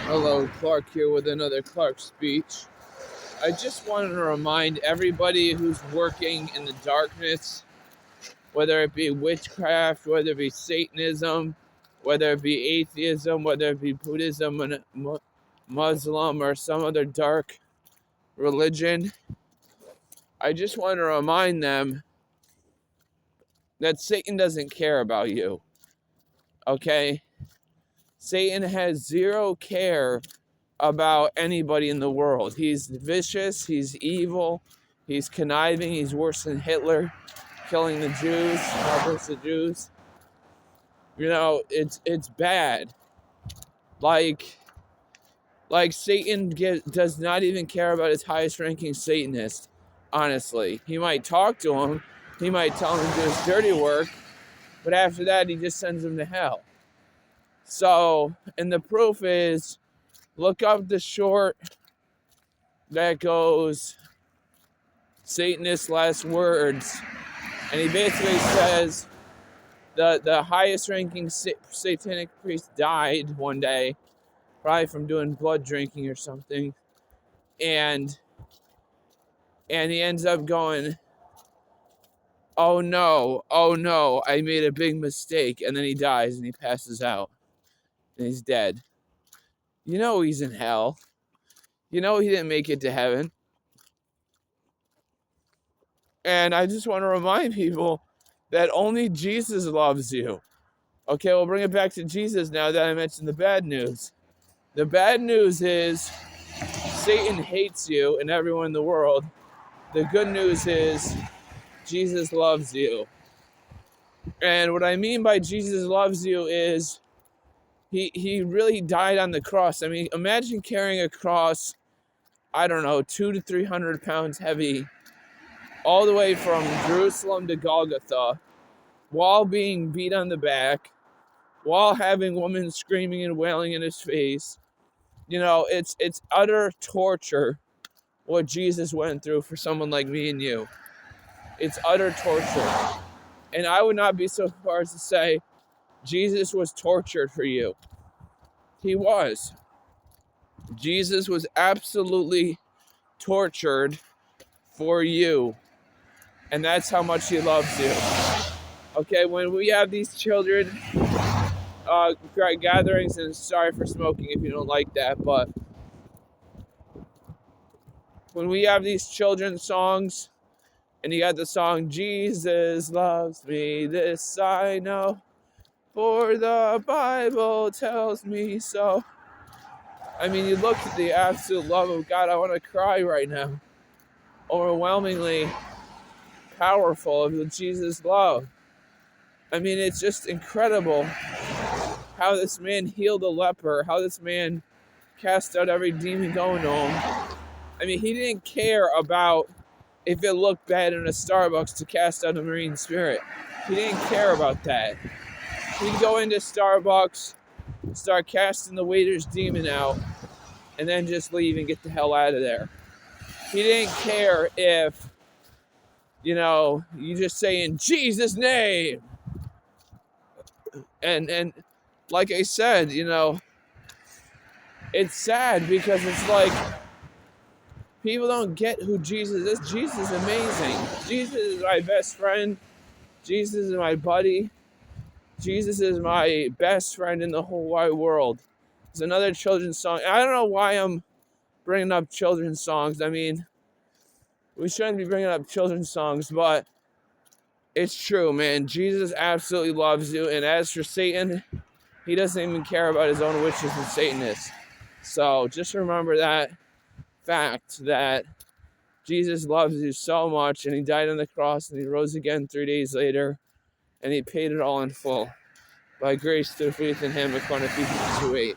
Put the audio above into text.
Hello, Clark here with another Clark speech. I just wanted to remind everybody who's working in the darkness, whether it be witchcraft, whether it be Satanism, whether it be atheism, whether it be Buddhism, and Muslim, or some other dark religion. I just want to remind them that Satan doesn't care about you, okay? Satan has zero care about anybody in the world. He's vicious, he's evil, he's conniving, he's worse than Hitler, killing the Jews, helpless the Jews. You know, it's bad. Like Satan does not even care about his highest ranking Satanist, honestly. He might talk to him, he might tell him to do his dirty work, but after that he just sends him to hell. So, and the proof is, look up the short that goes Satanist last words, and he basically says the highest ranking satanic priest died one day, probably from doing blood drinking or something, and he ends up going, oh no, I made a big mistake, and then he dies and he passes out and he's dead. You know he's in hell. You know he didn't make it to heaven. And I just want to remind people that only Jesus loves you. Okay, we'll bring it back to Jesus now that I mentioned the bad news. The bad news is Satan hates you and everyone in the world. The good news is Jesus loves you. And what I mean by Jesus loves you is he really died on the cross. I mean, imagine carrying a cross, I don't know, 200 to 300 pounds heavy, all the way from Jerusalem to Golgotha, while being beat on the back, while having women screaming and wailing in his face. You know, it's utter torture what Jesus went through for someone like me and you. It's utter torture. And I would not be so far as to say Jesus was tortured for you. He was. Jesus was absolutely tortured for you. And that's how much he loves you. Okay, when we have these children gatherings, and sorry for smoking if you don't like that, but when we have these children's songs, and you got the song, Jesus loves me, this I know, for the Bible tells me so. I mean, you look at the absolute love of God, I want to cry right now. Overwhelmingly powerful of the Jesus love. I mean, it's just incredible how this man healed a leper, how this man cast out every demon going to him. I mean, he didn't care about if it looked bad in a Starbucks to cast out a marine spirit. He didn't care about that. He'd go into Starbucks, start casting the waiter's demon out, and then just leave and get the hell out of there. He didn't care if, you just say in Jesus' name. And like I said, it's sad because it's like people don't get who Jesus is. Jesus is amazing. Jesus is my best friend. Jesus is my buddy. Jesus is my best friend in the whole wide world. There's another children's song. I don't know why I'm bringing up children's songs. I mean, we shouldn't be bringing up children's songs, but it's true, man. Jesus absolutely loves you. And as for Satan, he doesn't even care about his own witches and Satanists. So just remember that fact, that Jesus loves you so much, and he died on the cross, and he rose again 3 days later, and he paid it all in full by grace through faith in him, according to Ephesians 2:8.